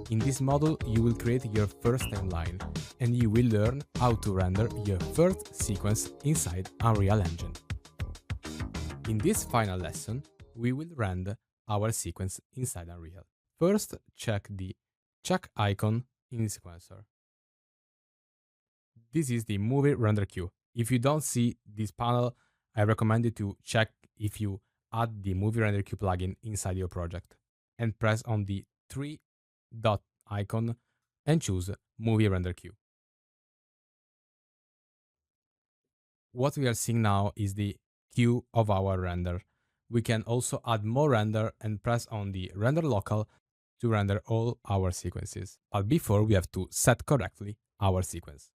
In this module, you will create your first timeline, and you will learn how to render your first sequence inside Unreal Engine. In this final lesson, we will render our sequence inside Unreal. First, check the check icon in Sequencer. This is the movie render queue. If you don't see this panel, I recommend you to check if you add the movie render queue plugin inside your project and press on the 3-dot icon and choose movie render queue. What we are seeing now is the queue of our render. We can also add more render and press on the render local to render all our sequences. But before, we have to set correctly our sequence.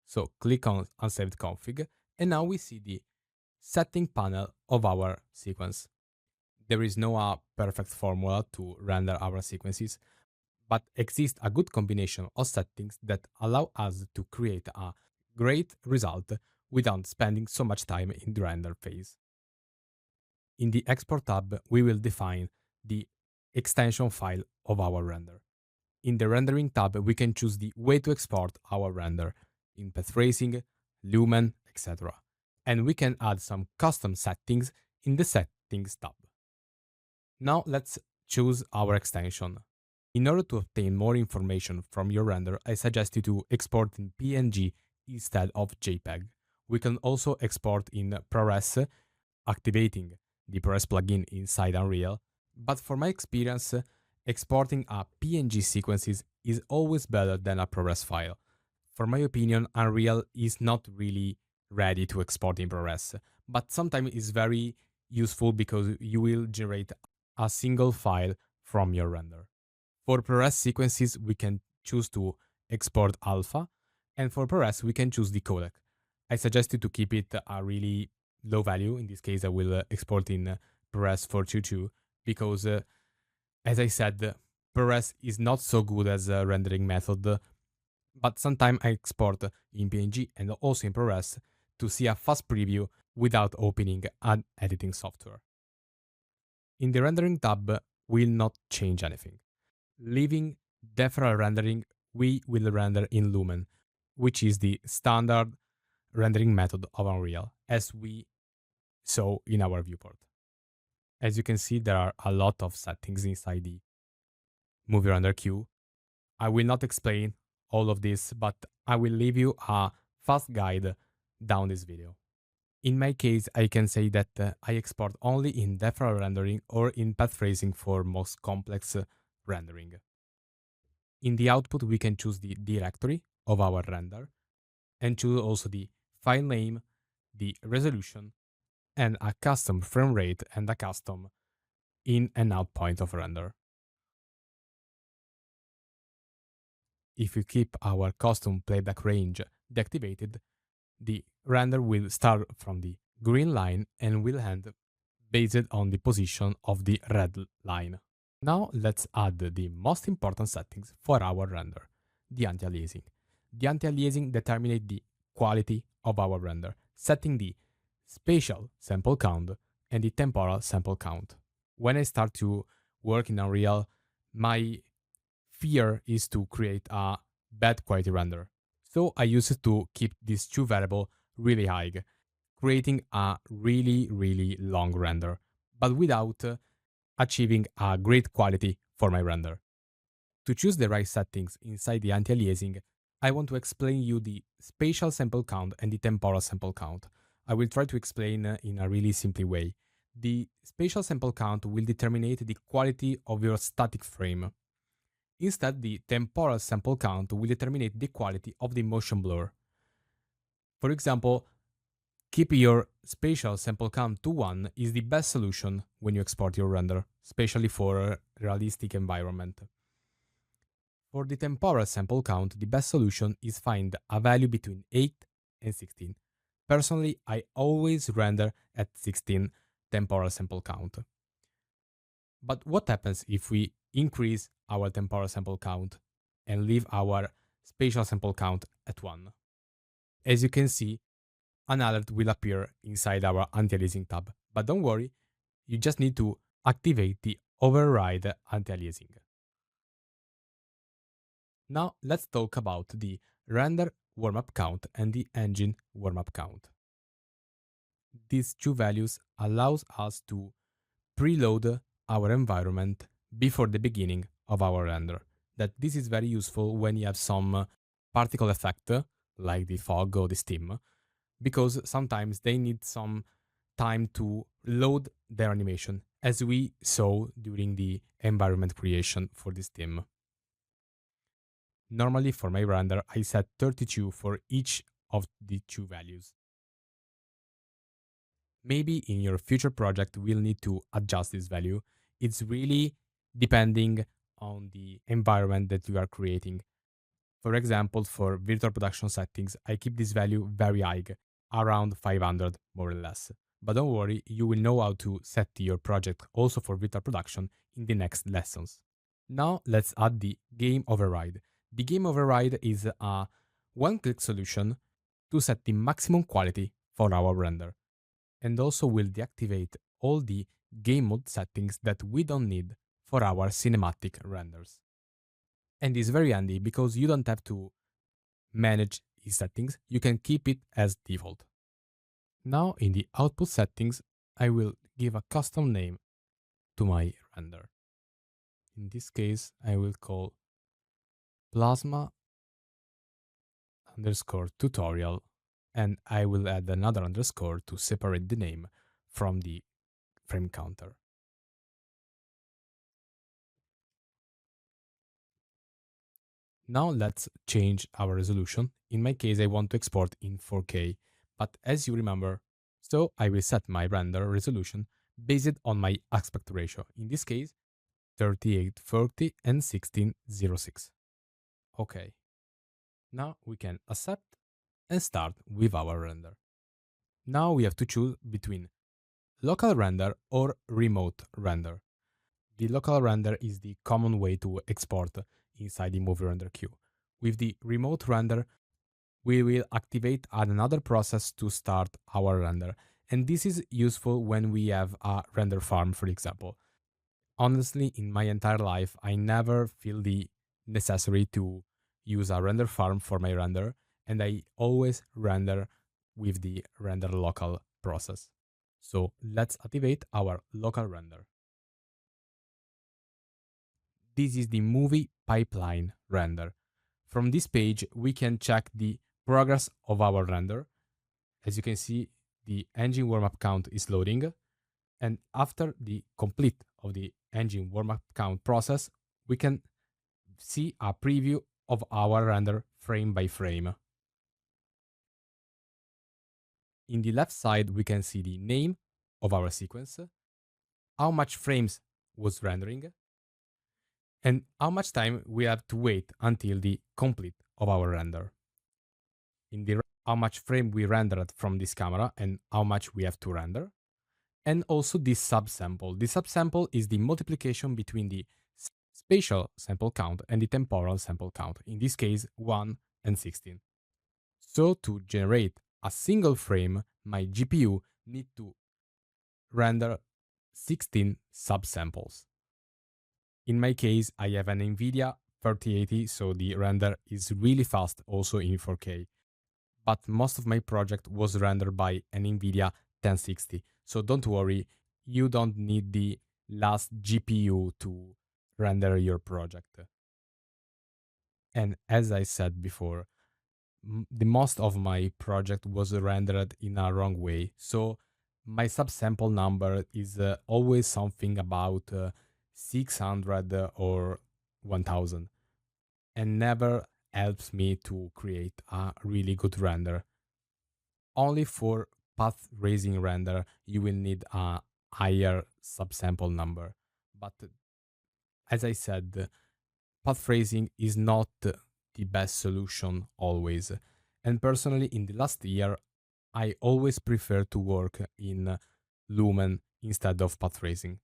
So click on Unsaved Config, and now we see the setting panel of our sequence. There is no perfect formula to render our sequences, but exists a good combination of settings that allow us to create a great result without spending so much time in the render phase. In the Export tab, we will define the extension file of our render. In the Rendering tab, we can choose the way to export our render in path tracing, lumen, etc. And we can add some custom settings in the Settings tab. Now let's choose our extension. In order to obtain more information from your render, I suggest you to export in PNG instead of JPEG. We can also export in ProRes, activating the ProRes plugin inside Unreal, but for my experience, exporting a PNG sequences is always better than a ProRes file. For my opinion, Unreal is not really ready to export in ProRes, but sometimes it's very useful because you will generate a single file from your render. For ProRes sequences, we can choose to export alpha, and for ProRes, we can choose the codec. I suggest you to keep it a really low value. In this case, I will export in ProRes 422 because, as I said, ProRes is not so good as a rendering method, but sometimes I export in PNG and also in ProRes to see a fast preview without opening an editing software. In the Rendering tab, we'll not change anything. Leaving deferral rendering, we will render in Lumen, which is the standard rendering method of Unreal, as we saw in our viewport. As you can see, there are a lot of settings inside the movie render queue. I will not explain all of this, but I will leave you a fast guide down this video. In my case, I can say that I export only in deferral rendering or in path tracing for most complex rendering. In the output, we can choose the directory of our render and choose also the file name, the resolution, and a custom frame rate and a custom in and out point of render. If we keep our custom playback range deactivated, the render will start from the green line and will end based on the position of the red line. Now let's add the most important settings for our render, the anti-aliasing. The anti-aliasing determines the quality of our render, setting the spatial sample count and the temporal sample count. When I start to work in Unreal, my fear is to create a bad quality render. So I use it to keep these two variables really high, creating a really long render, but without achieving a great quality for my render. To choose the right settings inside the anti-aliasing, I want to explain you the spatial sample count and the temporal sample count. I will try to explain in a really simple way. The spatial sample count will determine the quality of your static frame. Instead, the temporal sample count will determine the quality of the motion blur. For example, keep your spatial sample count to 1 is the best solution when you export your render, especially for a realistic environment. For the temporal sample count, the best solution is find a value between 8 and 16. Personally, I always render at 16 temporal sample count. But what happens if we increase our temporal sample count and leave our spatial sample count at 1? As you can see, an alert will appear inside our anti-aliasing tab. But don't worry, you just need to activate the override anti-aliasing. Now let's talk about the render warmup count and the engine warmup count. These two values allows us to preload our environment before the beginning of our render. That this is very useful when you have some particle effect like the fog or the steam, because sometimes they need some time to load their animation, as we saw during the environment creation for this team. Normally for my render, I set 32 for each of the two values. Maybe in your future project, we'll need to adjust this value. It's really depending on the environment that you are creating. For example, for virtual production settings, I keep this value very high, around 500 more or less. But don't worry, you will know how to set your project also for virtual production in the next lessons. Now let's add the game override. The game override is a one-click solution to set the maximum quality for our render, and also will deactivate all the game mode settings that we don't need for our cinematic renders. And it's very handy because you don't have to manage these settings, you can keep it as default. Now in the output settings, I will give a custom name to my render. In this case, I will call plasma underscore tutorial, and I will add another underscore to separate the name from the frame counter. Now let's change our resolution. In my case, I want to export in 4K, but as you remember, so I will set my render resolution based on my aspect ratio. In this case, 3840 and 1606. Okay. Now we can accept and start with our render. Now we have to choose between local render or remote render. The local render is the common way to export inside the movie render queue. With the remote render, we will activate another process to start our render. And this is useful when we have a render farm, for example. Honestly, in my entire life, I never feel the necessary to use a render farm for my render, and I always render with the render local process. So let's activate our local render. This is the movie pipeline render. From this page, we can check the progress of our render. As you can see, the engine warmup count is loading. And after the complete of the engine warmup count process, we can see a preview of our render frame by frame. In the left side, we can see the name of our sequence, how much frames was rendering, and how much time we have to wait until the complete of our render. In the how much frame we rendered from this camera and how much we have to render. And also this subsample. The subsample is the multiplication between the spatial sample count and the temporal sample count, in this case 1 and 16. So to generate a single frame, my GPU need to render 16 subsamples. In my case, I have an NVIDIA 3080, so the render is really fast also in 4K. But most of my project was rendered by an NVIDIA 1060. So don't worry, you don't need the last GPU to render your project. And as I said before, the most of my project was rendered in a wrong way. So my subsample number is always something about 600 or 1000, and never helps me to create a really good render. Only for path raising render, you will need a higher subsample number. But as I said, path raising is not the best solution always. And personally, in the last year, I always prefer to work in Lumen instead of path raising.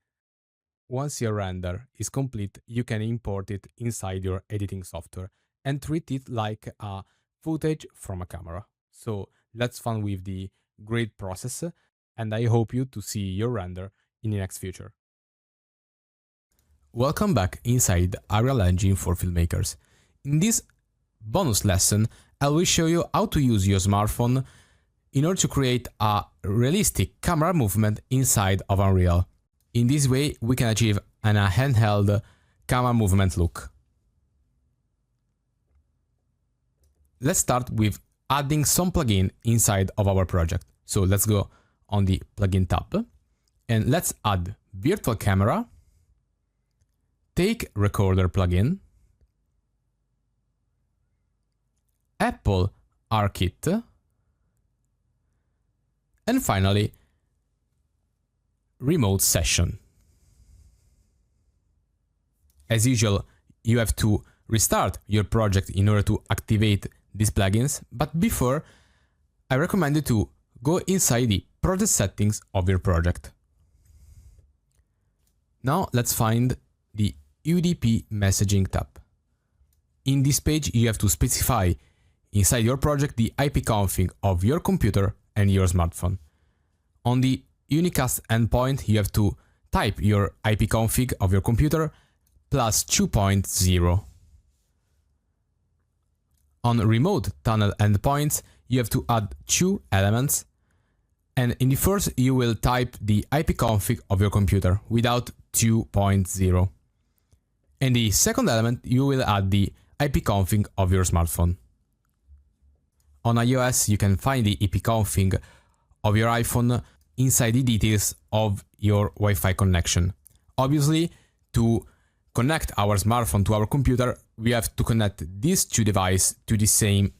Once your render is complete, you can import it inside your editing software and treat it like a footage from a camera. So let's fun with the great process, and I hope you to see your render in the next future. Welcome back inside Unreal Engine for filmmakers. In this bonus lesson, I will show you how to use your smartphone in order to create a realistic camera movement inside of Unreal. In this way, we can achieve a handheld camera movement look. Let's start with adding some plugin inside of our project. So let's go on the plugin tab and let's add virtual camera, take recorder plugin, Apple ARKit, and finally remote session. As usual, you have to restart your project in order to activate these plugins, but before, I recommend you to go inside the project settings of your project. Now let's find the UDP messaging tab. In this page, you have to specify inside your project the ipconfig of your computer and your smartphone. On the unicast endpoint, you have to type your ipconfig of your computer plus 2.0. On remote tunnel endpoints, you have to add 2 elements, and in the first you will type the ipconfig of your computer without 2.0. In the second element, you will add the ipconfig of your smartphone. On iOS, you can find the ipconfig of your iPhone inside the details of your Wi-Fi connection. Obviously, to connect our smartphone to our computer, we have to connect these 2 devices to the same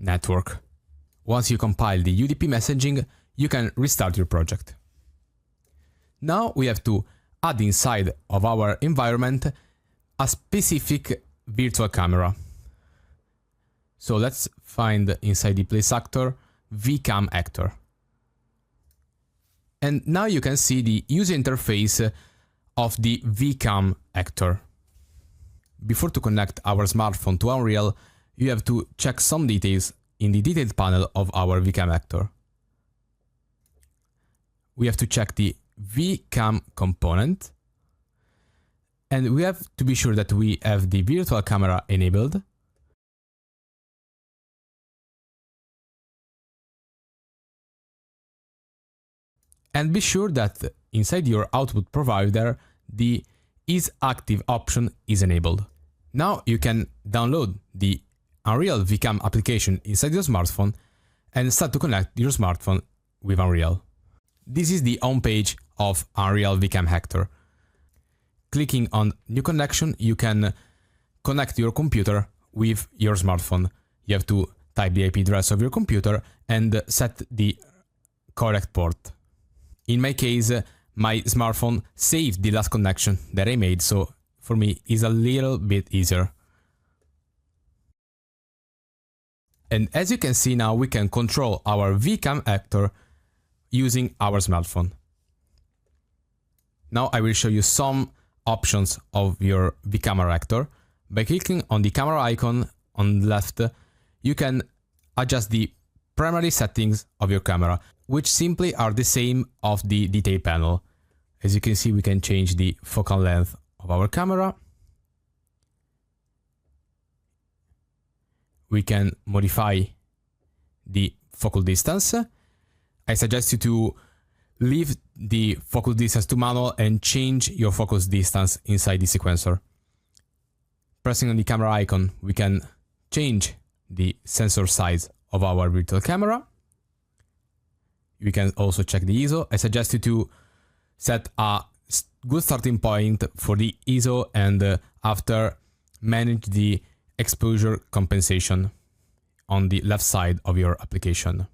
network. Once you compile the UDP messaging, you can restart your project. Now we have to add inside of our environment a specific virtual camera. So let's find inside the place actor VCam actor. And now you can see the user interface of the VCam actor. Before to connect our smartphone to Unreal, you have to check some details in the detailed panel of our VCam actor. We have to check the VCam component, and we have to be sure that we have the virtual camera enabled. And be sure that inside your output provider, the is active option is enabled. Now you can download the Unreal VCam application inside your smartphone and start to connect your smartphone with Unreal. This is the home page of Unreal VCam actor. Clicking on new connection, you can connect your computer with your smartphone. You have to type the IP address of your computer and set the correct port. In my case, my smartphone saved the last connection that I made, so for me it's a little bit easier. And as you can see now, we can control our VCam actor using our smartphone. Now I will show you some options of your VCamera actor. By clicking on the camera icon on the left, you can adjust the primary settings of your camera, which simply are the same of the detail panel. As you can see, we can change the focal length of our camera. We can modify the focal distance. I suggest you to leave the focal distance to manual and change your focus distance inside the sequencer. Pressing on the camera icon, we can change the sensor size of our virtual camera. We can also check the ISO. I suggest you to set a good starting point for the ISO and after manage the exposure compensation on the left side of your application.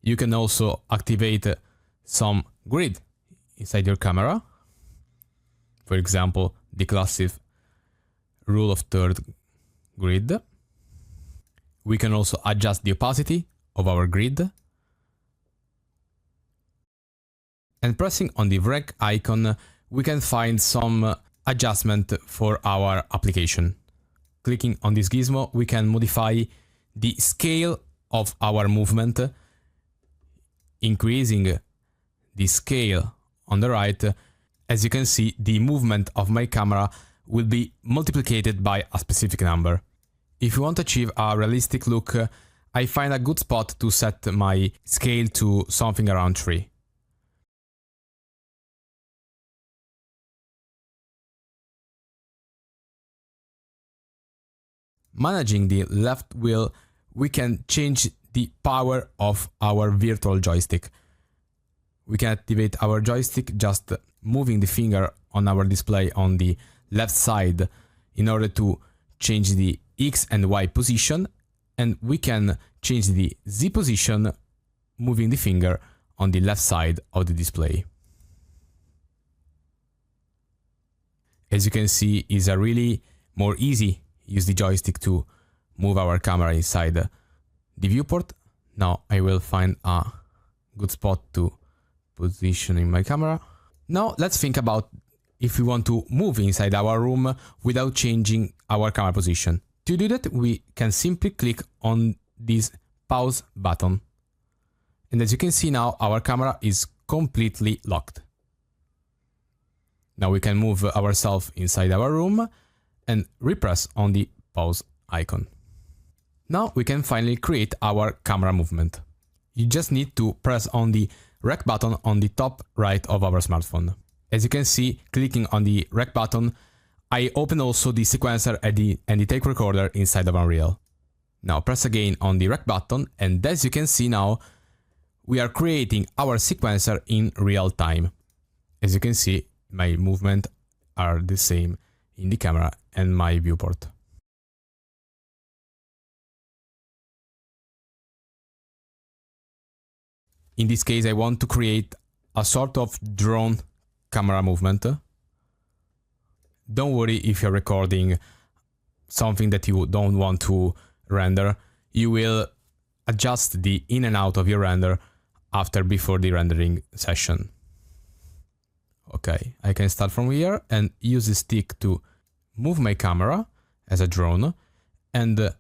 You can also activate some grid inside your camera. For example, the classic rule of third grid. We can also adjust the opacity of our grid. And pressing on the rank icon, we can find some adjustment for our application. Clicking on this gizmo, we can modify the scale of our movement, increasing the scale on the right, as you can see, the movement of my camera will be multiplied by a specific number. If you want to achieve a realistic look, I find a good spot to set my scale to something around 3. Managing the left wheel, we can change the power of our virtual joystick. We can activate our joystick just moving the finger on our display on the left side in order to change the X and Y position, and we can change the Z position moving the finger on the left side of the display. As you can see, it's a really more easy use the joystick to move our camera inside the viewport. Now I will find a good spot to position in my camera. Now let's think about if we want to move inside our room without changing our camera position. To do that, we can simply click on this pause button. And as you can see now, our camera is completely locked. Now we can move ourselves inside our room and repress on the pause icon. Now we can finally create our camera movement. You just need to press on the rec button on the top right of our smartphone. As you can see, clicking on the rec button, I open also the sequencer and the take recorder inside of Unreal. Now press again on the rec button, and as you can see now, we are creating our sequencer in real time. As you can see, my movements are the same in the camera and my viewport. In this case, I want to create a sort of drone camera movement. Don't worry if you're recording something that you don't want to render. You will adjust the in and out of your render before the rendering session. Okay, I can start from here and use the stick to move my camera as a drone and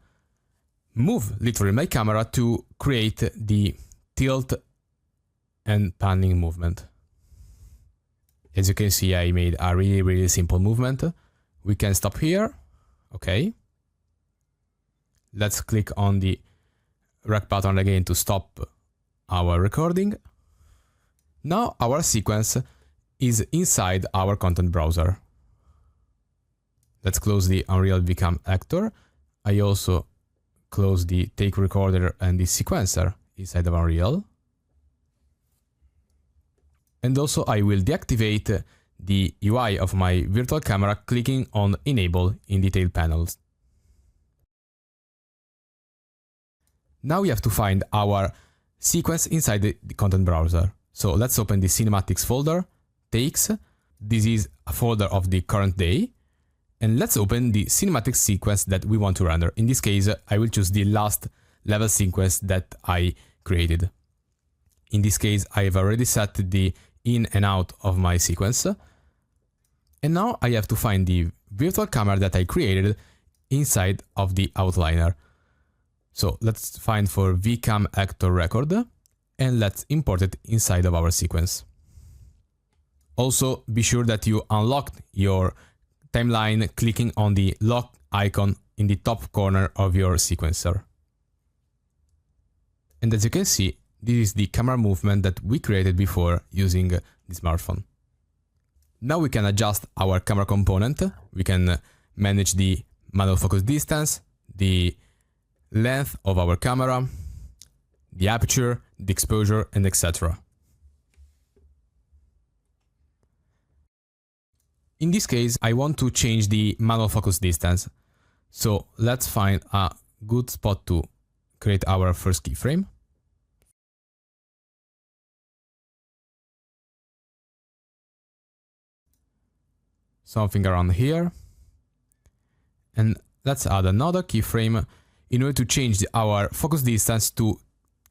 move literally my camera to create the tilt and panning movement. As you can see, I made a really simple movement. We can stop here. Okay. Let's click on the rec button again to stop our recording. Now our sequence is inside our content browser. Let's close the Unreal VCam actor. I also close the take recorder and the sequencer inside of Unreal. And also I will deactivate the UI of my virtual camera clicking on Enable in detail panels. Now we have to find our sequence inside the content browser. So let's open the cinematics folder, takes. This is a folder of the current day. And let's open the cinematic sequence that we want to render. In this case, I will choose the last level sequence that I created. In this case, I have already set the in and out of my sequence. And now I have to find the virtual camera that I created inside of the outliner. So let's find for VCam actor record and let's import it inside of our sequence. Also, be sure that you unlock your timeline clicking on the lock icon in the top corner of your sequencer. And as you can see, this is the camera movement that we created before using the smartphone. Now we can adjust our camera component. We can manage the manual focus distance, the length of our camera, the aperture, the exposure, and etc. In this case, I want to change the manual focus distance. So let's find a good spot to create our first keyframe. Something around here. And let's add another keyframe in order to change our focus distance to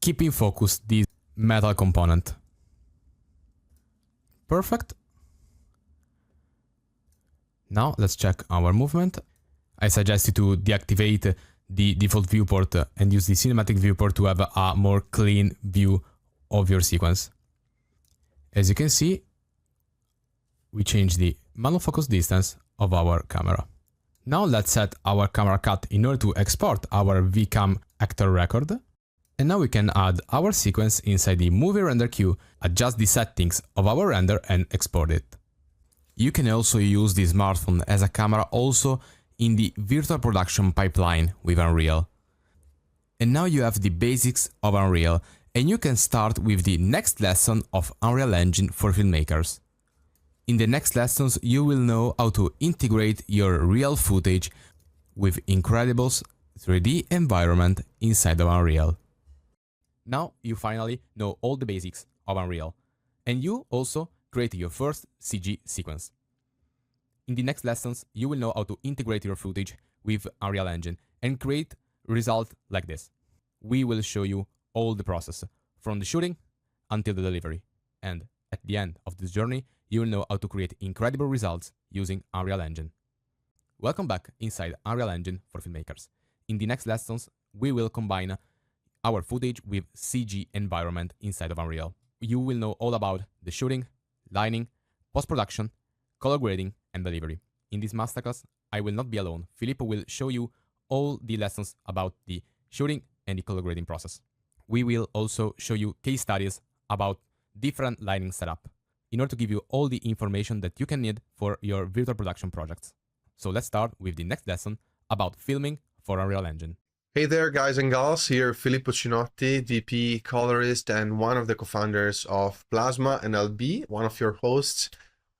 keep in focus this metal component. Perfect. Now let's check our movement. I suggest you to deactivate the default viewport and use the cinematic viewport to have a more clean view of your sequence. As you can see, we change the manual focus distance of our camera. Now let's set our camera cut in order to export our VCam actor record. And now we can add our sequence inside the movie render queue, adjust the settings of our render and export it. You can also use the smartphone as a camera also in the virtual production pipeline with Unreal. And now you have the basics of Unreal, and you can start with the next lesson of Unreal Engine for filmmakers. In the next lessons, you will know how to integrate your real footage with Incredibles 3D environment inside of Unreal. Now you finally know all the basics of Unreal, and you also create your first CG sequence. In the next lessons, you will know how to integrate your footage with Unreal Engine and create results like this. We will show you all the process, from the shooting until the delivery, and at the end of this journey, you will know how to create incredible results using Unreal Engine. Welcome back inside Unreal Engine for filmmakers. In the next lessons, we will combine our footage with CG environment inside of Unreal. You will know all about the shooting, lighting, post-production, color grading, and delivery. In this masterclass, I will not be alone. Filippo will show you all the lessons about the shooting and the color grading process. We will also show you case studies about different lighting setup in order to give you all the information that you can need for your virtual production projects. So let's start with the next lesson about filming for Unreal Engine. Hey there, guys and gals. Here, Filippo Cinotti, VP, colorist, and one of the co-founders of Plasma, and I'll be one of your hosts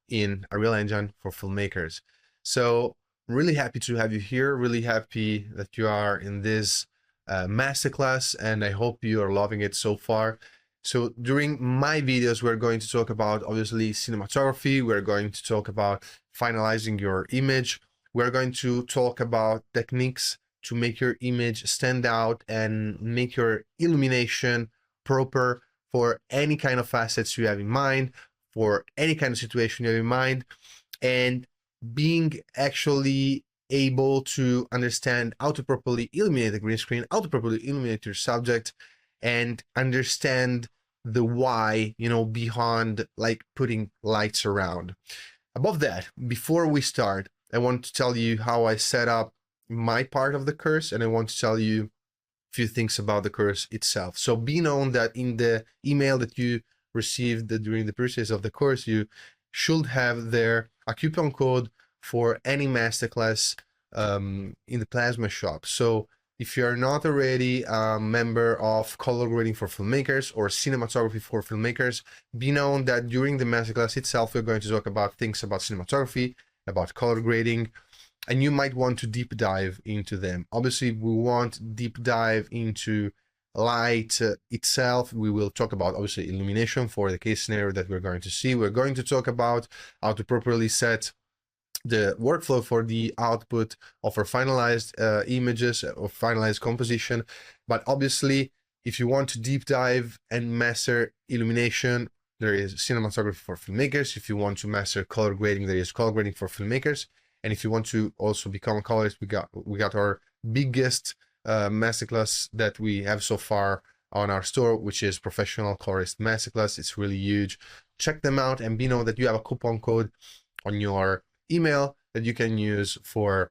in Unreal Engine for filmmakers. So really happy to have you here. Really happy that you are in this masterclass, and I hope you are loving it so far. So during my videos, we're going to talk about obviously cinematography. We're going to talk about finalizing your image. We're going to talk about techniques to make your image stand out and make your illumination proper for any kind of assets you have in mind, for any kind of situation you have in mind, and being actually able to understand how to properly illuminate the green screen, how to properly illuminate your subject, and understand the why, behind like putting lights around. Above that, before we start, I want to tell you how I set up my part of the course, and I want to tell you a few things about the course itself. So be known that in the email that you received during the purchase of the course, you should have there a coupon code for any masterclass in the Plasma shop. So if you're not already a member of Color Grading for Filmmakers or Cinematography for Filmmakers, be known that during the masterclass itself, we're going to talk about things about cinematography, about color grading, and you might want to deep dive into them. Obviously, we want deep dive into light itself. We will talk about obviously illumination for the case scenario that we're going to see. We're going to talk about how to properly set the workflow for the output of our finalized images or finalized composition. But obviously, if you want to deep dive and master illumination, there is cinematography for filmmakers. If you want to master color grading, there is color grading for filmmakers. And if you want to also become a colorist, we got our biggest masterclass that we have so far on our store, which is Professional Colorist Masterclass. It's really huge. Check them out and be known that you have a coupon code on your email that you can use for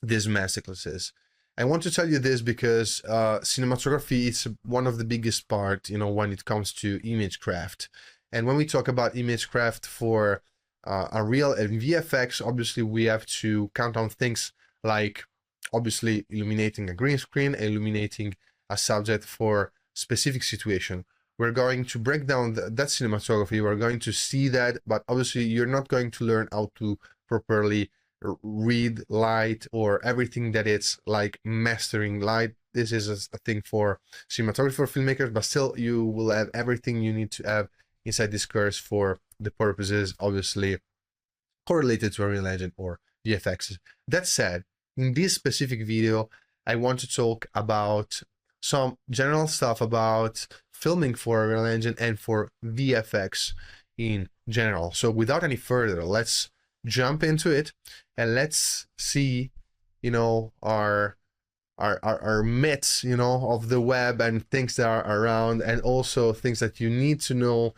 these masterclasses. I want to tell you this because cinematography is one of the biggest part, when it comes to image craft. And when we talk about image craft for Unreal and VFX, obviously we have to count on things like obviously illuminating a green screen, illuminating a subject for specific situation. We're going to break down that cinematography. We're going to see that, but obviously you're not going to learn how to properly read light or everything that it's like mastering light. This is a thing for cinematography for filmmakers, but still you will have everything you need to have inside this course for the purposes obviously correlated to Unreal Engine or VFX. That said, in this specific video, I want to talk about some general stuff about filming for Unreal Engine and for VFX in general. So without any further, let's jump into it and let's see, our are myths, you know, of the web and things that are around, and also things that you need to know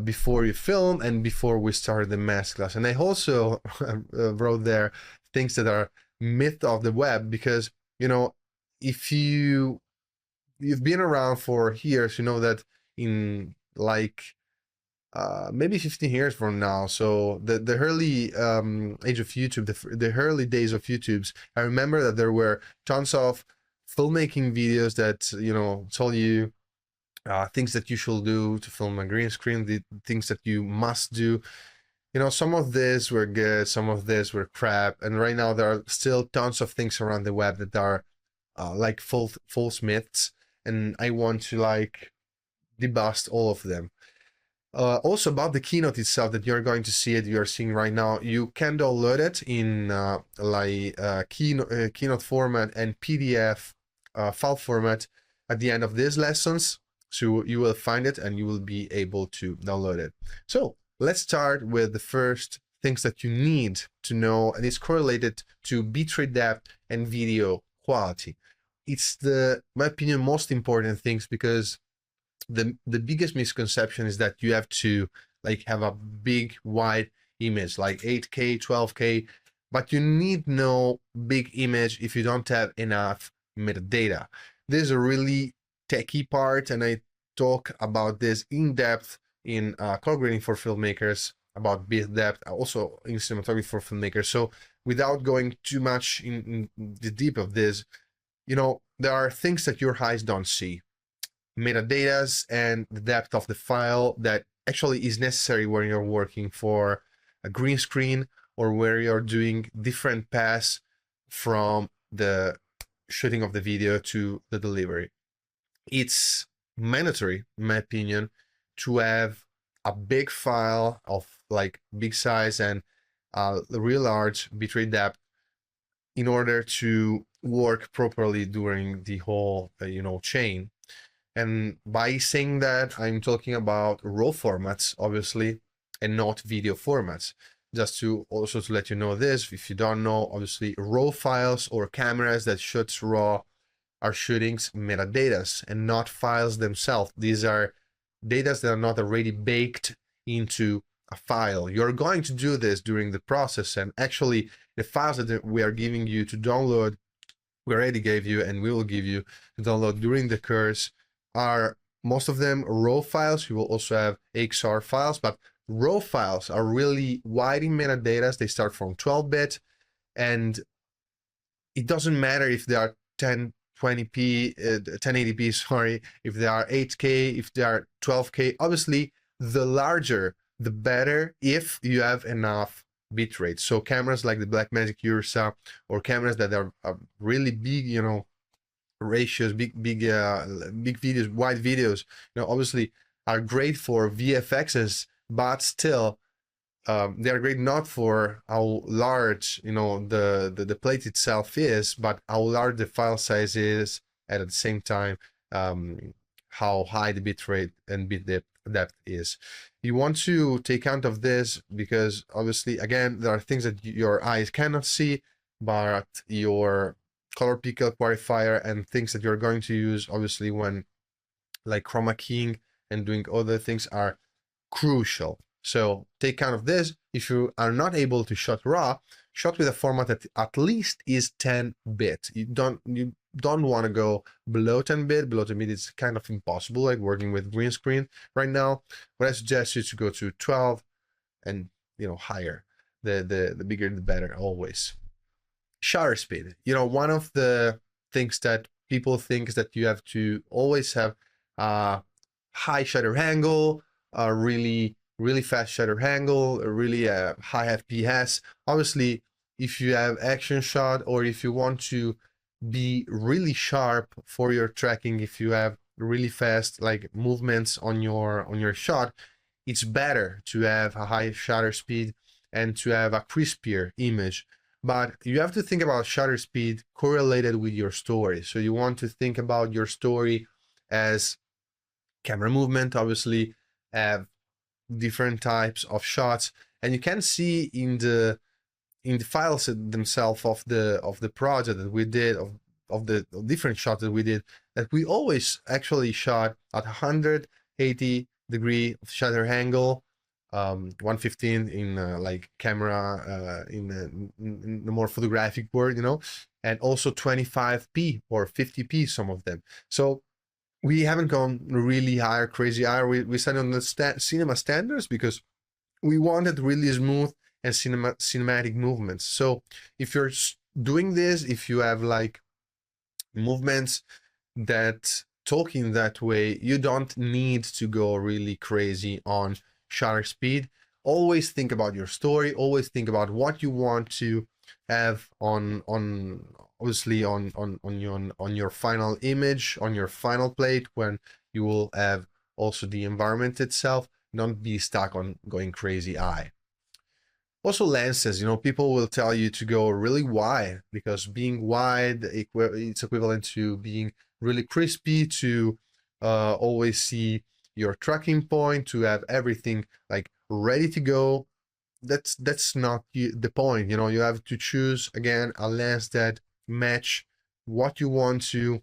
before you film and before we start the masterclass. And I also wrote there things that are myth of the web, because, you know, if you've been around for years, you know that in like maybe 15 years from now, so the early age of YouTube, the early days of YouTube's, I remember that there were tons of filmmaking videos that, you know, told you things that you should do to film a green screen, the things that you must do. You know, some of this were good, some of this were crap, and right now there are still tons of things around the web that are like false myths, and I want to like debust all of them. Also about the keynote itself that you're going to see it, you're seeing right now, you can download it in keynote format and PDF file format at the end of these lessons. So you will find it and you will be able to download it. So let's start with the first things that you need to know, and it's correlated to bitrate depth and video quality. It's my opinion, most important things, because the biggest misconception is that you have to like have a big wide image like 8K 12K, but you need no big image if you don't have enough metadata. This is a really techie part, and I talk about this in depth in color grading for filmmakers, about bit depth, also in cinematography for filmmakers. So without going too much in the deep of this, you know, there are things that your eyes don't see, metadatas and the depth of the file that actually is necessary when you're working for a green screen or where you're doing different paths from the shooting of the video to the delivery. It's mandatory, in my opinion, to have a big file of like big size and real large bitrate depth in order to work properly during the whole you know, chain. And by saying that, I'm talking about RAW formats, obviously, and not video formats. Just to also to let you know this, if you don't know, obviously, RAW files or cameras that shoots RAW are shooting metadatas and not files themselves. These are data that are not already baked into a file. You're going to do this during the process, and actually, the files that we are giving you to download, we already gave you and we will give you to download during the course, are most of them RAW files. You will also have XR files, but RAW files are really wide in metadata. They start from 12-bit, and it doesn't matter if they are 1020p, 1080p, sorry, if they are 8K, if they are 12K. Obviously, the larger, the better if you have enough bitrate. So cameras like the Blackmagic Ursa, or cameras that are really big, you know, ratios, big videos, wide videos, you know, obviously are great for VFXs, but still they are great not for how large, you know, the plate itself is, but how large the file size is, and at the same time how high the bitrate and bit depth is. You want to take count of this, because obviously, again, there are things that your eyes cannot see, but your color pixel clarifier and things that you're going to use, obviously, when like chroma keying and doing other things, are crucial. So take count of this. If you are not able to shot RAW, shot with a format that at least is 10-bit. You don't want to go below 10-bit. Below 10-bit is kind of impossible, like working with green screen right now. But I suggest you to go to 12 and, you know, higher. The bigger the better, always. Shutter speed. You know, one of the things that people think is that you have to always have a high shutter angle, a really fast shutter angle, a really high FPS. Obviously, if you have action shot, or if you want to be really sharp for your tracking, if you have really fast like movements on your shot, it's better to have a high shutter speed and to have a crispier image. But you have to think about shutter speed correlated with your story. So you want to think about your story as camera movement, obviously, have different types of shots, and you can see in the files themselves of the project that we did, of the different shots that we did, that we always actually shot at 180 degree of shutter angle, 115 in like camera in the more photographic word, and also 25p or 50p some of them. So we haven't gone really high, crazy high. We set on the cinema standards because we wanted really smooth and cinematic movements. So if you're doing this, if you have like movements that talking that way, you don't need to go really crazy on shutter speed. Always think about your story. Always think about what you want to have on obviously on your final image, on your final plate, when you will have also the environment itself. Don't be stuck on going crazy high. Also lenses, people will tell you to go really wide, because being wide, it's equivalent to being really crispy, to always see your tracking point, to have everything like ready to go. That's not the point. You have to choose again a lens that match what you want to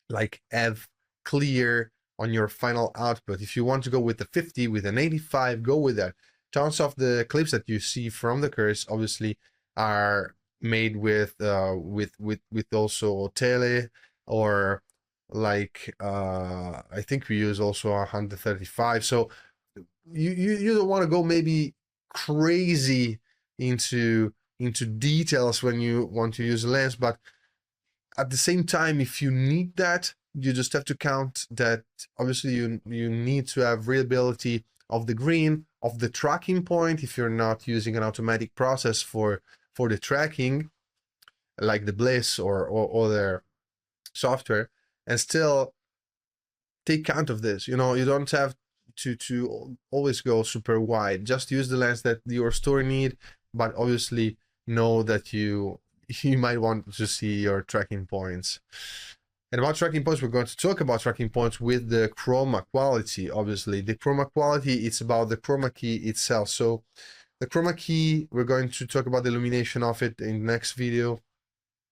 like have clear on your final output. If you want to go with the 50, with an 85, go with that. Tons of the clips that you see from the Curse obviously are made with also tele, or like I think we use also 135. So you don't want to go maybe crazy into details when you want to use a lens, but at the same time, if you need that, you just have to count that obviously you need to have reliability of the green, of the tracking point, if you're not using an automatic process for the tracking, like the Bliss or other software, and still take count of this. You don't have to always go super wide. Just use the lens that your story need, but obviously know that you might want to see your tracking points. And about tracking points, we're going to talk about tracking points with the chroma quality. Obviously, the chroma quality, it's about the chroma key itself. So the chroma key, we're going to talk about the illumination of it in the next video.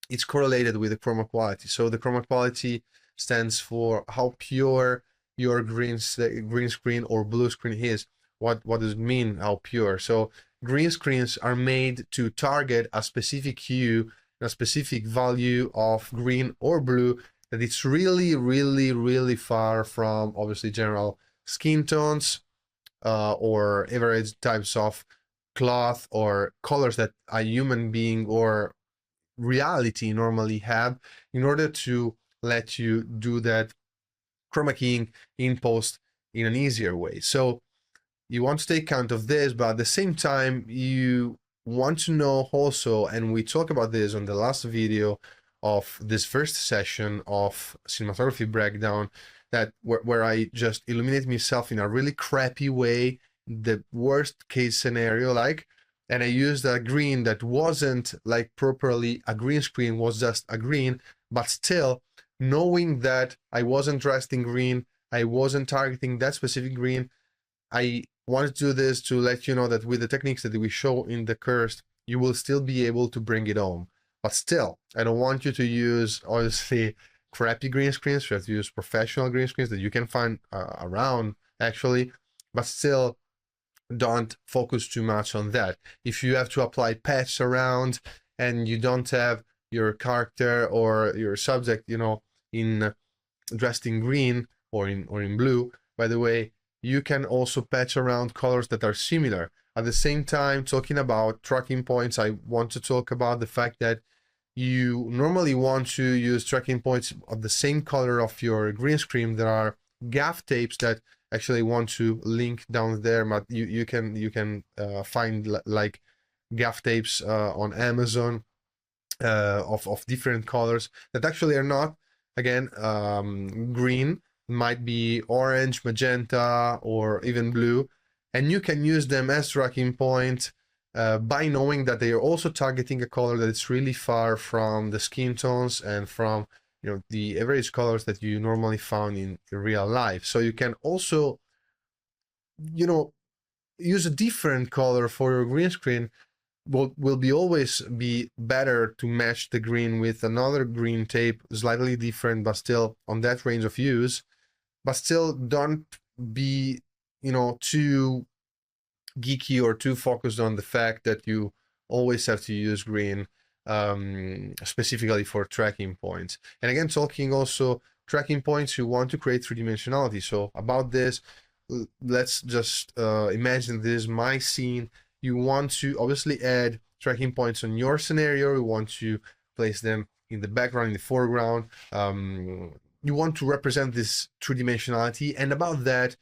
It's correlated with the chroma quality. So the chroma quality stands for how pure your green screen or blue screen is. What does it mean, how pure? So green screens are made to target a specific hue, a specific value of green or blue, that it's really, really, really far from obviously general skin tones or average types of cloth or colors that a human being or reality normally have, in order to let you do that chroma keying in post in an easier way. So you want to take count of this, but at the same time, you want to know also, and we talk about this on the last video of this first session of cinematography breakdown, that where I just illuminate myself in a really crappy way, the worst case scenario, and I used a green that wasn't like properly a green screen, was just a green, but still knowing that I wasn't dressed in green, I wasn't targeting that specific green, I wanted to do this to let you know that with the techniques that we show in the Cursed, you will still be able to bring it home. But still, I don't want you to use, obviously, crappy green screens. You have to use professional green screens that you can find around, actually. But still, don't focus too much on that. If you have to apply patch around and you don't have your character or your subject, in dressed in green or in blue, by the way, you can also patch around colors that are similar. At the same time, talking about tracking points, I want to talk about the fact that you normally want to use tracking points of the same color of your green screen. There are gaff tapes that actually want to link down there, but you can find like gaff tapes on Amazon of different colors that actually are not, again, green, might be orange, magenta, or even blue, and you can use them as tracking point by knowing that they are also targeting a color that is really far from the skin tones and from the average colors that you normally found in real life. So you can also use a different color for your green screen will be always be better to match the green with another green tape, slightly different, but still on that range of use. But still, don't be, too geeky or too focused on the fact that you always have to use green, specifically for tracking points. And again, talking also tracking points, you want to create three-dimensionality. So about this, let's just imagine this is my scene. You want to obviously add tracking points on your scenario. You want to place them in the background, in the foreground. You want to represent this three-dimensionality. And about that,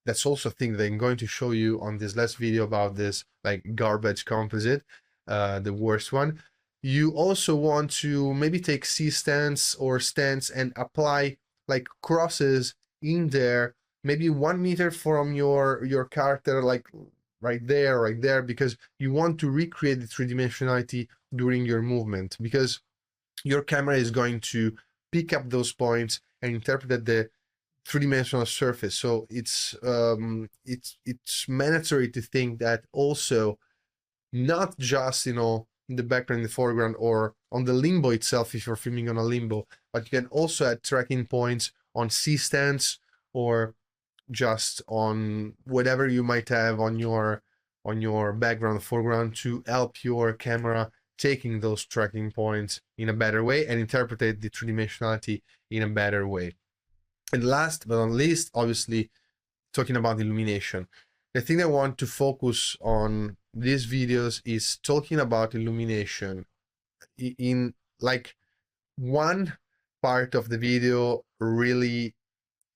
that's also a thing that I'm going to show you on this last video about this like garbage composite, the worst one. You also want to maybe take C-stance or stance and apply like crosses in there, maybe 1 meter from your character, like right there, because you want to recreate the three-dimensionality during your movement, because your camera is going to pick up those points and interpret the three-dimensional surface. So it's mandatory to think that also, not just in the background, in the foreground, or on the limbo itself if you're filming on a limbo, but you can also add tracking points on C-stance or just on whatever you might have on your background, foreground, to help your camera taking those tracking points in a better way and interpret the three-dimensionality in a better way. And last but not least, obviously, talking about illumination. The thing I want to focus on these videos is talking about illumination in like one part of the video, really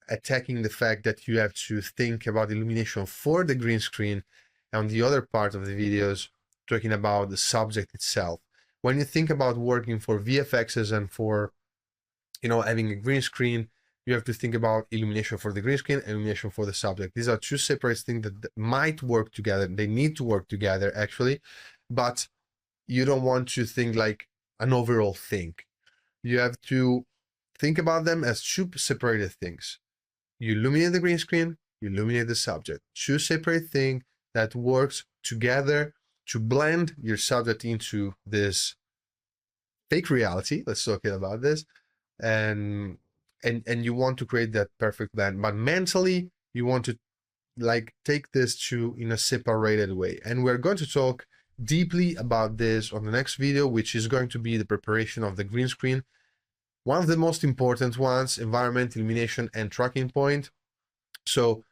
attacking the fact that you have to think about illumination for the green screen, and on the other part of the videos, talking about the subject itself. When you think about working for VFXs and for, having a green screen, you have to think about illumination for the green screen and illumination for the subject. These are two separate things that might work together. They need to work together, actually, but you don't want to think like an overall thing. You have to think about them as two separated things. You illuminate the green screen, you illuminate the subject. Two separate things that works together to blend your subject into this fake reality. Let's talk about this. And you want to create that perfect blend, but mentally you want to like take this to in a separated way. And we're going to talk deeply about this on the next video, which is going to be the preparation of the green screen. One of the most important ones, environment, illumination, and tracking point. So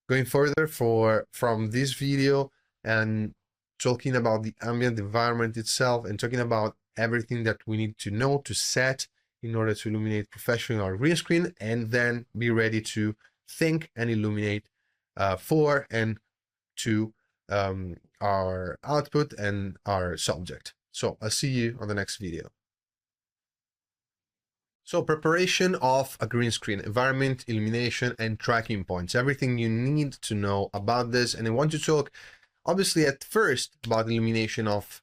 going further from this video and talking about the ambient environment itself and talking about everything that we need to know to set in order to illuminate professionally our green screen, and then be ready to think and illuminate for and to our output and our subject. So I'll see you on the next video. So preparation of a green screen, environment, illumination, and tracking points, everything you need to know about this. And I want to talk obviously at first about illumination of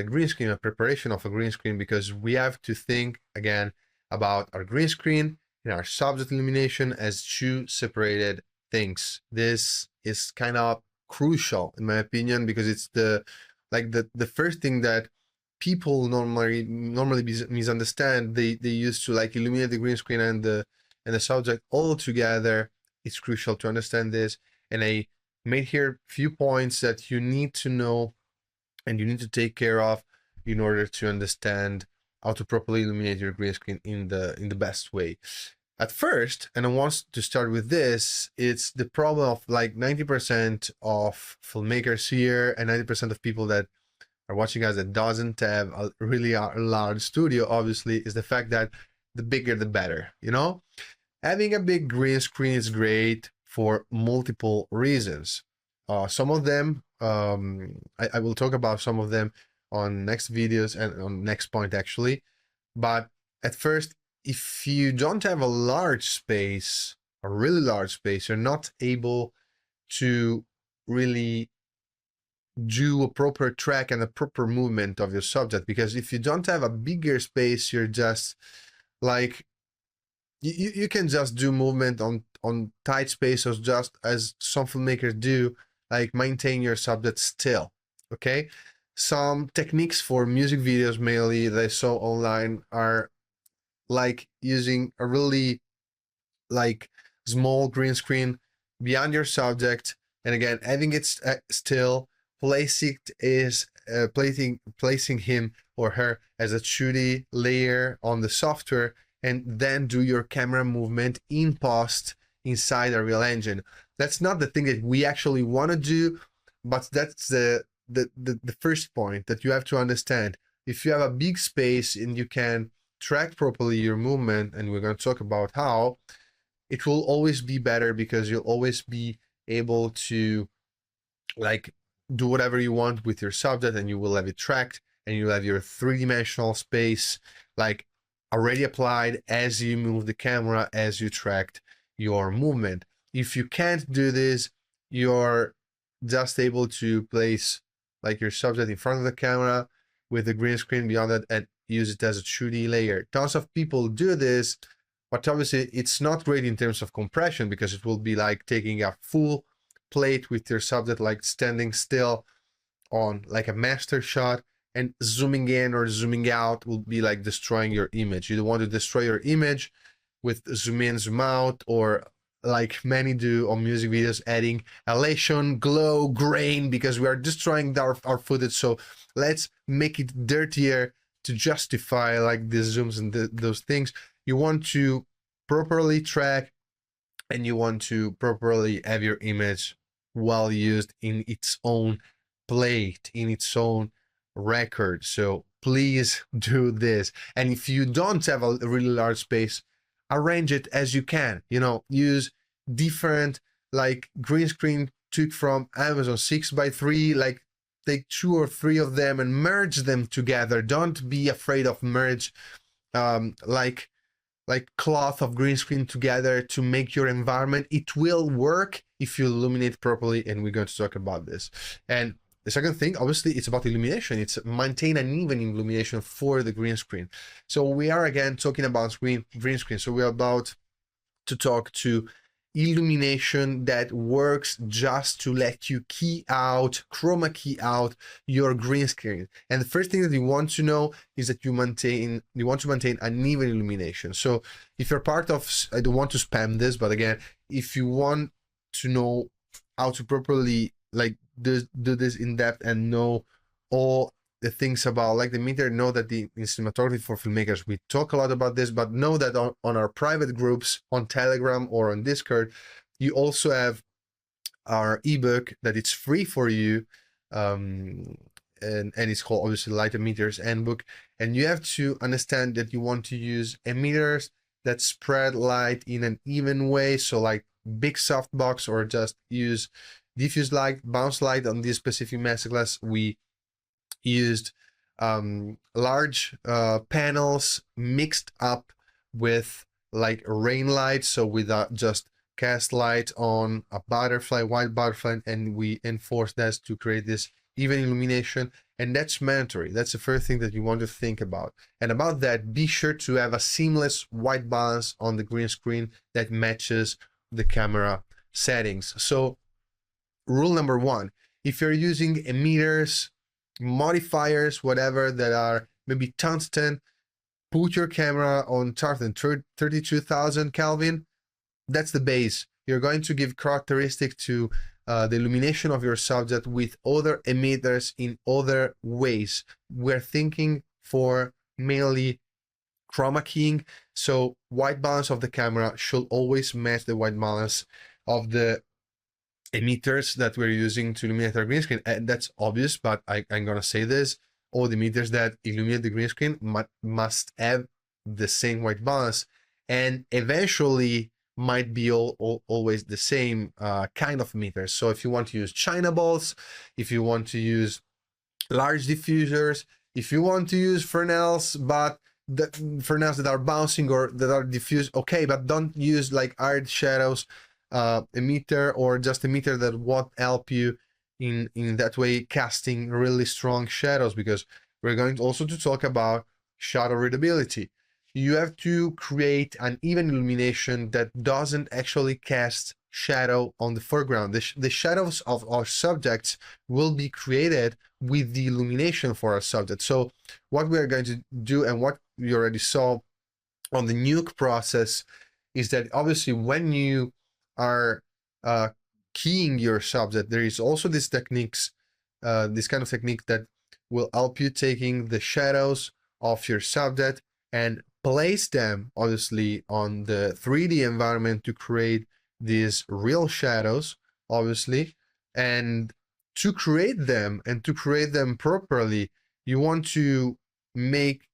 green screen, a preparation of a green screen, because we have to think again about our green screen and our subject illumination as two separated things. This is kind of crucial in my opinion, because it's the first thing that people normally misunderstand. They used to like illuminate the green screen and the subject all together. It's crucial to understand this, and I made here a few points that you need to know and you need to take care of in order to understand how to properly illuminate your green screen in the best way. At first, and I want to start with this, it's the problem of like 90% of filmmakers here and 90% of people that are watching us that doesn't have a really large studio, obviously, is the fact that the bigger the better, Having a big green screen is great for multiple reasons. Some of them, I will talk about some of them on next videos and on next point actually. But at first, if you don't have a large space, a really large space, you're not able to really do a proper track and a proper movement of your subject. Because if you don't have a bigger space, you're just like, you can just do movement on tight spaces, just as some filmmakers do, like maintain your subject still, okay? Some techniques for music videos mainly that I saw online are like using a really like small green screen beyond your subject, and again having it still, placing him or her as a 2D layer on the software, and then do your camera movement in post inside Unreal Engine. That's not the thing that we actually want to do, but that's the first point that you have to understand. If you have a big space and you can track properly your movement, and we're going to talk about how, it will always be better because you'll always be able to like do whatever you want with your subject, and you will have it tracked, and you'll have your three-dimensional space like already applied as you move the camera, as you tracked your movement. If you can't do this, you're just able to place like your subject in front of the camera with the green screen beyond it and use it as a 2D layer. Tons of people do this, but obviously it's not great in terms of compression, because it will be like taking a full plate with your subject like standing still on like a master shot, and zooming in or zooming out will be like destroying your image. You don't want to destroy your image with zoom in, zoom out, or like many do on music videos, adding elation, glow, grain, because we are destroying our footage. So let's make it dirtier to justify like the zooms and those things. You want to properly track, and you want to properly have your image well used in its own plate, in its own record. So please do this. And if you don't have a really large space, arrange it as you can. Use different like green screen took from Amazon 6x3, like take 2 or 3 of them and merge them together. Don't be afraid of merge like cloth of green screen together to make your environment. It will work if you illuminate properly, and we're going to talk about this. And the second thing, obviously, it's about illumination. It's maintain an even illumination for the green screen. So we are again talking about green screen. So we're about to talk to illumination that works just to let you chroma key out your green screen. And the first thing that you want to know is that you want to maintain an even illumination. So if you're part of, I don't want to spam this, but again, if you want to know how to properly like do this in depth and know all the things about like the meter, know that in Cinematography for Filmmakers we talk a lot about this, but know that on our private groups on Telegram or on Discord, you also have our ebook that it's free for you, and it's called obviously Light Emitters Handbook. And you have to understand that you want to use emitters that spread light in an even way, so like big softbox, or just use diffuse light, bounce light. On this specific masterclass we used large panels mixed up with like rain light, so without just cast light on a butterfly, white butterfly, and we enforce that to create this even illumination. And that's mandatory. That's the first thing that you want to think about. And about that, be sure to have a seamless white balance on the green screen that matches the camera settings. So rule number 1, if you're using emitters, modifiers, whatever, that are maybe tungsten, put your camera on tungsten 32,000 Kelvin. That's the base. You're going to give characteristic to the illumination of your subject with other emitters in other ways. We're thinking for mainly chroma keying, so white balance of the camera should always match the white balance of the emitters that we're using to illuminate our green screen. And that's obvious, but I'm gonna say this: all the emitters that illuminate the green screen must have the same white balance, and eventually might be always the same kind of emitters. So if you want to use China balls, if you want to use large diffusers, if you want to use Fresnels, but the Fresnels that are bouncing or that are diffused, okay, but don't use like hard shadows emitter, or just emitter that won't help you in that way casting really strong shadows, because we're going also to talk about shadow readability. You have to create an even illumination that doesn't actually cast shadow on the foreground. The shadows of our subjects will be created with the illumination for our subject. So what we are going to do, and what we already saw on the nuke process, is that obviously when you are keying your subject, there is also this techniques, this kind of technique that will help you taking the shadows of your subject and place them obviously on the 3D environment to create these real shadows, obviously. And to create them, and to create them properly, you want to make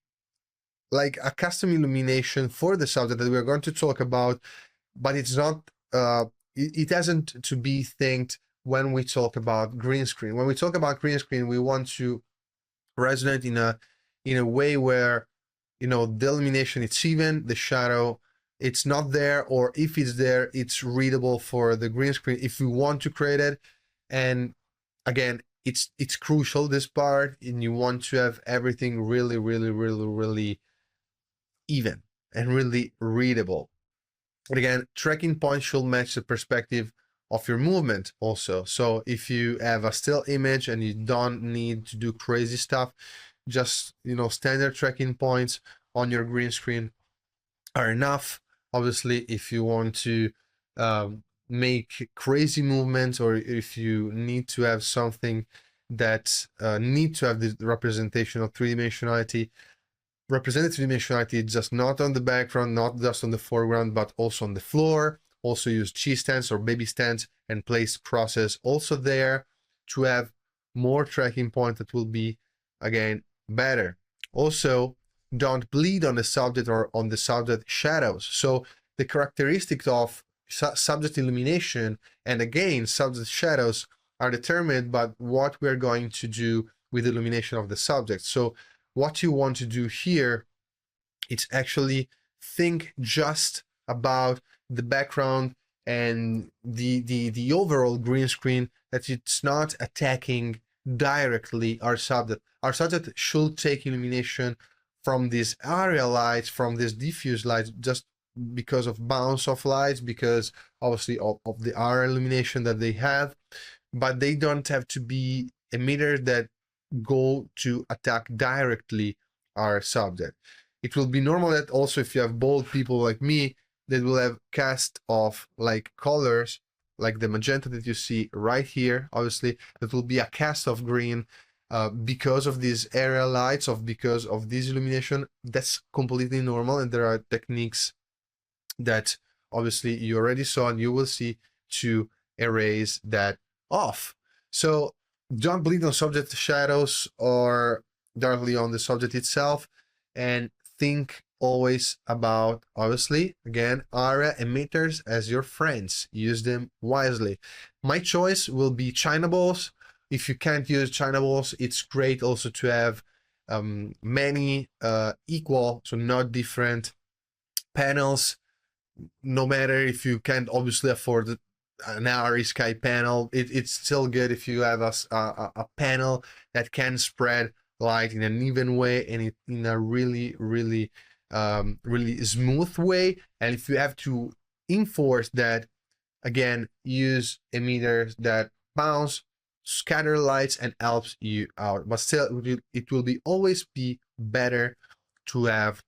like a custom illumination for the subject that we're going to talk about, but it's not it hasn't to be think when we talk about green screen. When we talk about green screen, we want to resonate in a way where, you know, the illumination, it's even, the shadow, it's not there, or if it's there, it's readable for the green screen if we want to create it. And again, it's crucial, this part, and you want to have everything really, really, really, really even and really readable. And again, tracking points should match the perspective of your movement also. So if you have a still image and you don't need to do crazy stuff, just, you know, standard tracking points on your green screen are enough. Obviously, if you want to make crazy movements, or if you need to have something that need to have the representation of three-dimensionality, represented three-dimensionality just not on the background, not just on the foreground, but also on the floor. Also use cheese stands or baby stands and place crosses also there to have more tracking point that will be, again, better. Also, don't bleed on the subject or on the subject shadows. So the characteristics of subject illumination and, again, subject shadows are determined by what we're going to do with illumination of the subject. So what you want to do here, it's actually think just about the background and the overall green screen, that it's not attacking directly our subject. Our subject should take illumination from these area lights, from this diffuse lights, just because of bounce of lights, because obviously of the area illumination that they have, but they don't have to be emitters that go to attack directly our subject. It will be normal that also if you have bold people like me, that will have cast of like colors, like the magenta that you see right here, obviously, that will be a cast of green because of these area lights, because of this illumination. That's completely normal, and there are techniques that obviously you already saw and you will see to erase that off. So don't bleed on subject shadows or directly on the subject itself, and think always about, obviously, again, area emitters as your friends. Use them wisely. My choice will be China balls. If you can't use China balls, it's great also to have many equal, so not different panels. No matter if you can't obviously afford an RE Sky panel, it's still good if you have a panel that can spread light in an even way and in a really, really, really smooth way. And if you have to enforce that, again, use emitters that bounce, scatter lights, and helps you out. But still, it will be always be better to have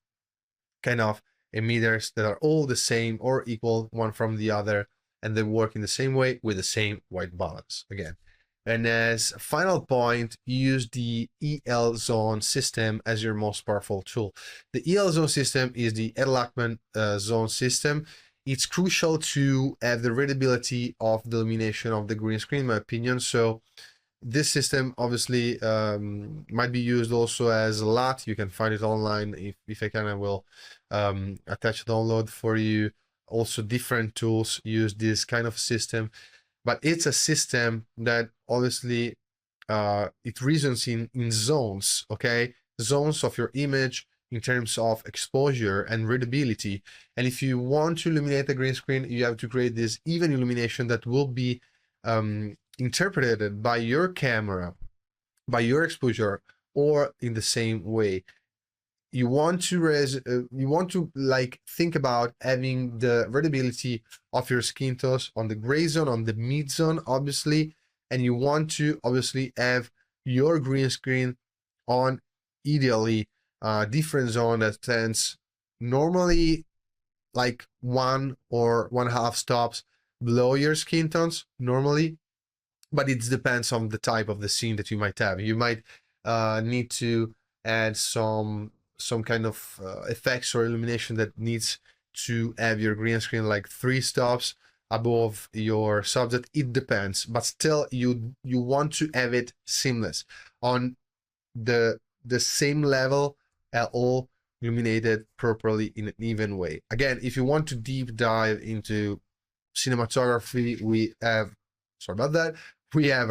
kind of emitters that are all the same or equal one from the other, and they work in the same way with the same white balance again. And as a final point, use the EL Zone system as your most powerful tool. The EL Zone system is the Edelachman zone system. It's crucial to have the readability of the illumination of the green screen, in my opinion. So this system obviously might be used also as a LUT. You can find it online. If I can, I will attach a download for you. Also, different tools use this kind of system, but it's a system that obviously it reasons in zones, okay? Zones of your image in terms of exposure and readability. And if you want to illuminate the green screen, you have to create this even illumination that will be interpreted by your camera, by your exposure, or in the same way. you want to like think about having the variability of your skin tones on the gray zone, on the mid zone, obviously, and you want to obviously have your green screen on ideally different zone that tends normally like 1 or 1.5 stops below your skin tones normally, but it depends on the type of the scene that you might have. You might need to add some kind of effects or illumination that needs to have your green screen like 3 stops above your subject. It depends, but still you want to have it seamless on the same level at all, illuminated properly in an even way. Again, if you want to deep dive into cinematography, we have our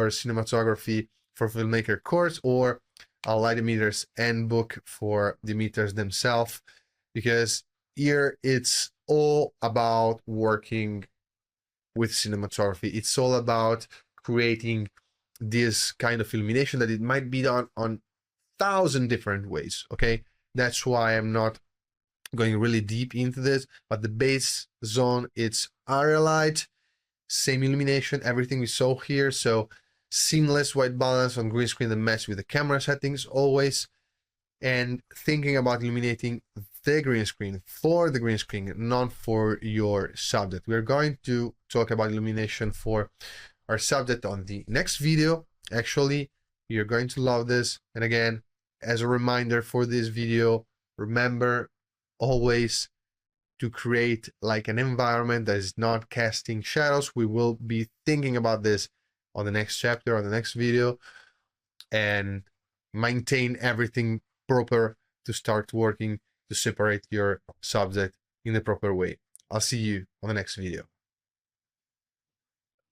cinematography for filmmaker course, or a light emitters handbook for the emitters themselves, because here it's all about working with cinematography. It's all about creating this kind of illumination that it might be done on 1,000 different ways. Okay, that's why I'm not going really deep into this, but the base zone, it's area light, same illumination, everything we saw here. So seamless white balance on green screen that match with the camera settings always, and thinking about illuminating the green screen for the green screen, not for your subject. We're going to talk about illumination for our subject on the next video. Actually, you're going to love this. And again, as a reminder for this video, remember always to create like an environment that is not casting shadows. We will be thinking about this on the next chapter, on the next video, and maintain everything proper to start working to separate your subject in the proper way. I'll see you on the next video.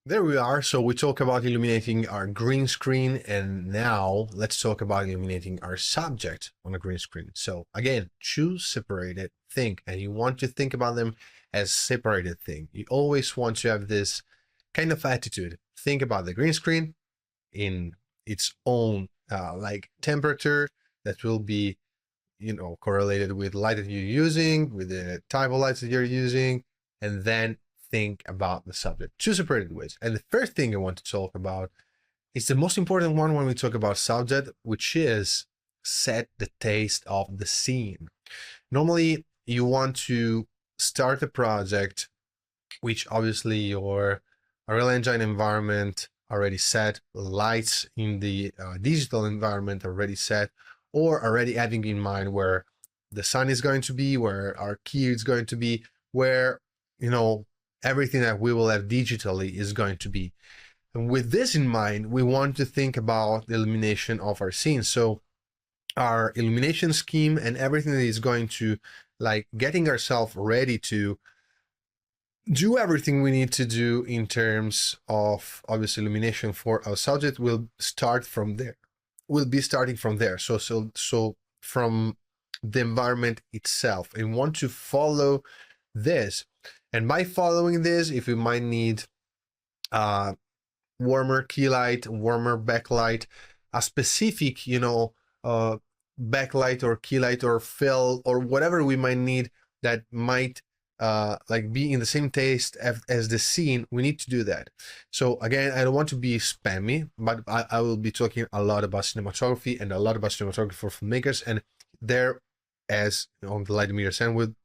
There we are. So we talk about illuminating our green screen, and now let's talk about illuminating our subject on a green screen. So again, choose separated thing, and you want to think about them as separated thing. You always want to have this kind of attitude. Think about the green screen in its own like temperature that will be, you know, correlated with light that you're using, with the type of lights that you're using, and then think about the subject. Two separated ways. And the first thing I want to talk about is the most important one when we talk about subject, which is set the taste of the scene. Normally, you want to start a project, which obviously your Unreal Engine environment already set, lights in the digital environment already set, or already having in mind where the sun is going to be, where our key is going to be, where, you know, everything that we will have digitally is going to be. And with this in mind, we want to think about the illumination of our scene. So our illumination scheme and everything that is going to, like, getting ourselves ready to do everything we need to do in terms of obviously illumination for our subject will start from there. We'll be starting from there. So from the environment itself, and want to follow this. And by following this, if we might need warmer key light, warmer backlight, a specific, you know, backlight or key light or fill or whatever we might need that might like be in the same taste as the scene, we need to do that. So again, I don't want to be spammy, but I will be talking a lot about cinematography and a lot about cinematography for filmmakers. And there, as on the Light Emitters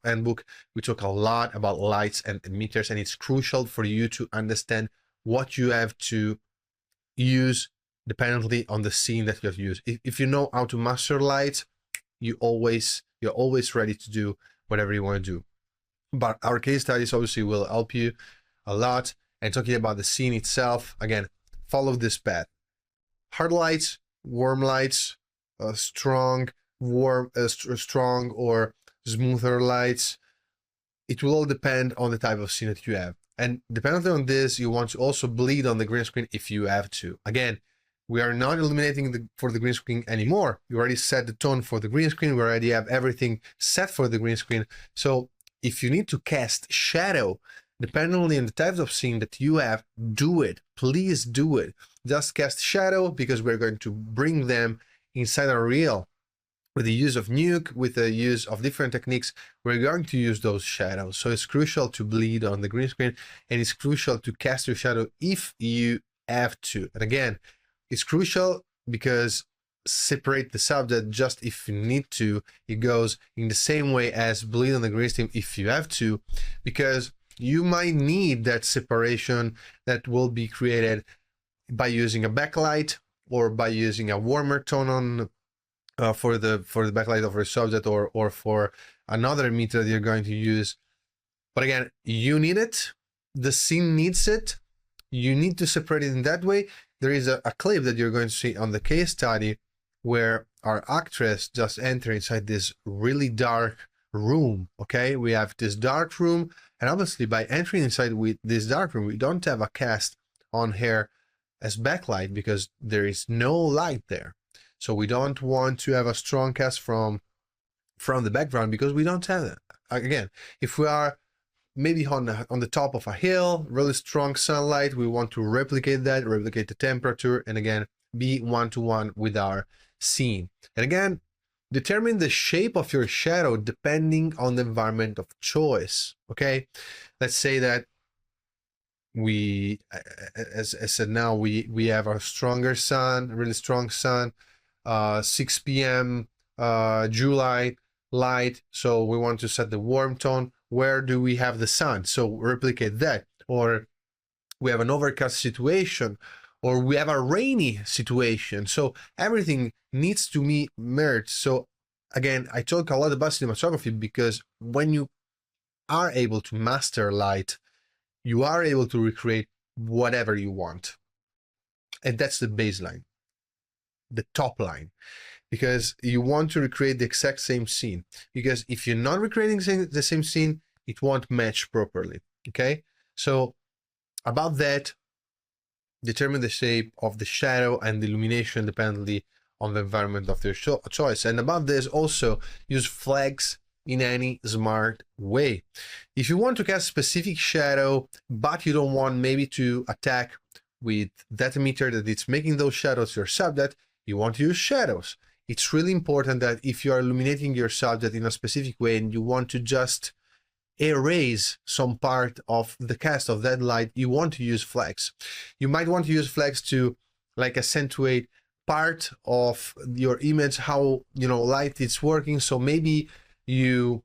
Handbook, we talk a lot about lights and emitters, and it's crucial for you to understand what you have to use dependently on the scene that you have to use. If you know how to master lights, you're always ready to do whatever you want to do. But our case studies obviously will help you a lot. And talking about the scene itself, again, follow this path: hard lights, warm lights, strong or smoother lights. It will all depend on the type of scene that you have, and depending on this, you want to also bleed on the green screen if you have to. Again, we are not illuminating for the green screen anymore. You already set the tone for the green screen. We already have everything set for the green screen. So if you need to cast shadow, depending on the types of scene that you have, do it. Please do it. Just cast shadow, because we're going to bring them inside our reel with the use of Nuke, with the use of different techniques, we're going to use those shadows. So it's crucial to bleed on the green screen, and it's crucial to cast your shadow if you have to. And again, it's crucial because separate the subject just if you need to. It goes in the same way as bleed on the green screen if you have to, because you might need that separation that will be created by using a backlight or by using a warmer tone on for the backlight of your subject, or for another emitter that you're going to use. But again, you need it. The scene needs it. You need to separate it in that way. There is a clip that you're going to see on the case study where our actress just entered inside this really dark room. Okay, we have this dark room, and obviously by entering inside with this dark room, we don't have a cast on her as backlight because there is no light there. So we don't want to have a strong cast from the background because we don't have that. Again, if we are maybe on the top of a hill, really strong sunlight, we want to replicate that, replicate the temperature, and again, be one-to-one with our scene. And again, determine the shape of your shadow depending on the environment of choice. Okay, let's say that we, as I said, now we have a stronger sun, really strong sun, 6 p.m. July light, so we want to set the warm tone. Where do we have the sun? So replicate that. Or we have an overcast situation, or we have a rainy situation. So everything needs to be merged. So again, I talk a lot about cinematography because when you are able to master light, you are able to recreate whatever you want. And that's the baseline, the top line, because you want to recreate the exact same scene. Because if you're not recreating the same scene, it won't match properly. Okay, so about that, determine the shape of the shadow and the illumination dependently on the environment of your choice. And about this, also use flags in any smart way. If you want to cast specific shadow, but you don't want maybe to attack with that emitter that it's making those shadows your subject, you want to use shadows. It's really important that if you are illuminating your subject in a specific way and you want to just erase some part of the cast of that light, you want to use flags. You might want to use flags to like accentuate part of your image, how light is working. So maybe you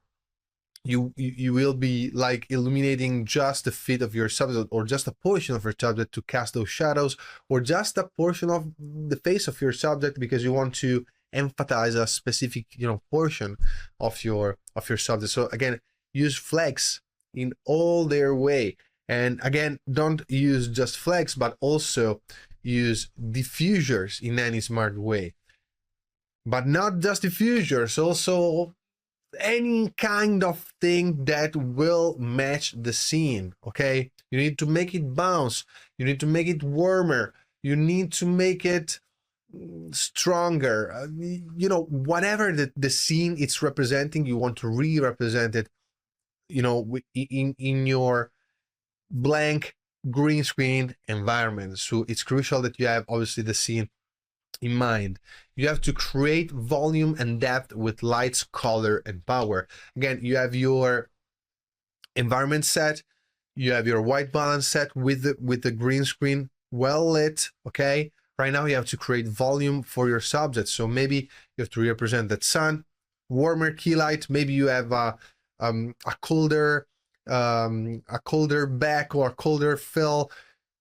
will be like illuminating just the feet of your subject, or just a portion of your subject to cast those shadows, or just a portion of the face of your subject because you want to emphasize a specific portion of your subject. So again, use flags in all their way. And again, don't use just flags, but also use diffusers in any smart way. But not just diffusers, also any kind of thing that will match the scene. Okay, you need to make it bounce, you need to make it warmer, you need to make it stronger, whatever the scene it's representing, you want to re-represent it in your blank green screen environment. So it's crucial that you have obviously the scene in mind. You have to create volume and depth with lights, color, and power. Again, you have your environment set, you have your white balance set with the green screen well lit. Okay, right now you have to create volume for your subject. So maybe you have to represent that sun, warmer key light. Maybe you have a colder back or a colder fill,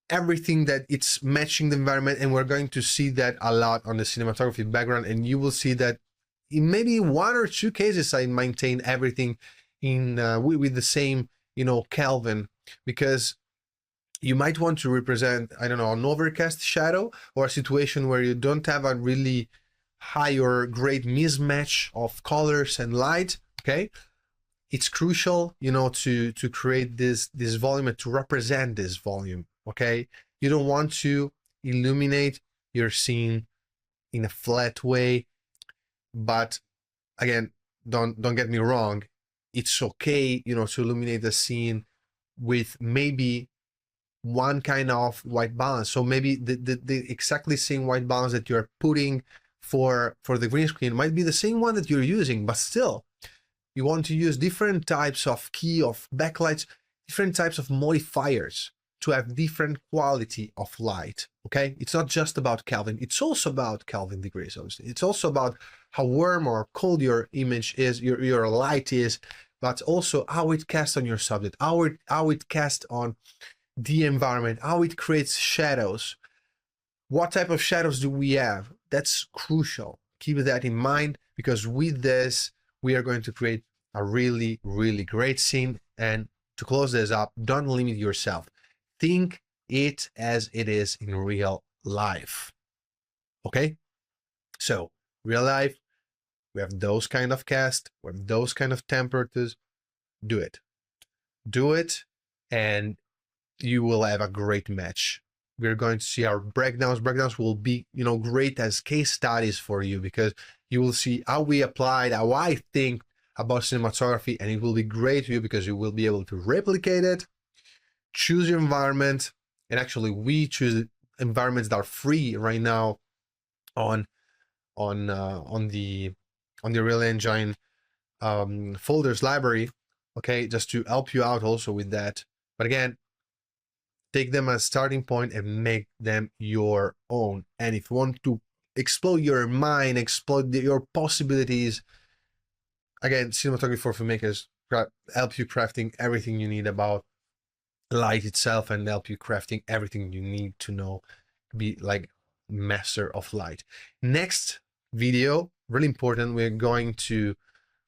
everything that it's matching the environment. And we're going to see that a lot on the cinematography background, and you will see that in maybe 1 or 2 cases I maintain everything in with the same Kelvin, because you might want to represent, I don't know, an overcast shadow, or a situation where you don't have a really high or great mismatch of colors and light. Okay, it's crucial, to create this volume and to represent this volume. Okay, you don't want to illuminate your scene in a flat way, but again, don't get me wrong, it's okay, to illuminate the scene with maybe one kind of white balance. So maybe the exactly same white balance that you're putting for the green screen might be the same one that you're using, but still you want to use different types of key, of backlights, different types of modifiers to have different quality of light. Okay, it's not just about Kelvin, it's also about Kelvin degrees, obviously. It's also about how warm or cold your image is, your light is, but also how it casts on your subject, how it casts on the environment, how it creates shadows. What type of shadows do we have? That's crucial. Keep that in mind, because with this, we are going to create a really, really great scene. And to close this up, don't limit yourself. Think it as it is in real life. Okay? So, real life, we have those kind of cast, we have those kind of temperatures. Do it. Do it, and you will have a great match. We're going to see our breakdowns. Breakdowns will be, great as case studies for you, because you will see how we applied, how I think about cinematography, and it will be great for you because you will be able to replicate it, choose your environment, and actually we choose environments that are free right now on the Unreal Engine folders library. Okay, just to help you out also with that. But again, take them as a starting point and make them your own. And if you want to explode your mind, explode your possibilities, again, cinematography for filmmakers help you crafting everything you need about light itself, and help you crafting everything you need to know, be like master of light. Next video, really important, we're going to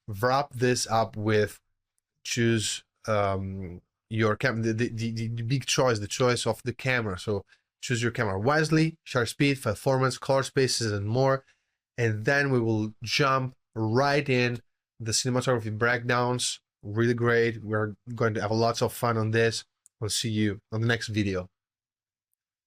wrap this up with choose your camera, the big choice, the choice of the camera. So choose your camera wisely, shutter speed, performance, color spaces, and more. And then we will jump right in the cinematography breakdowns. Really great. We're going to have lots of fun on this. We'll see you on the next video.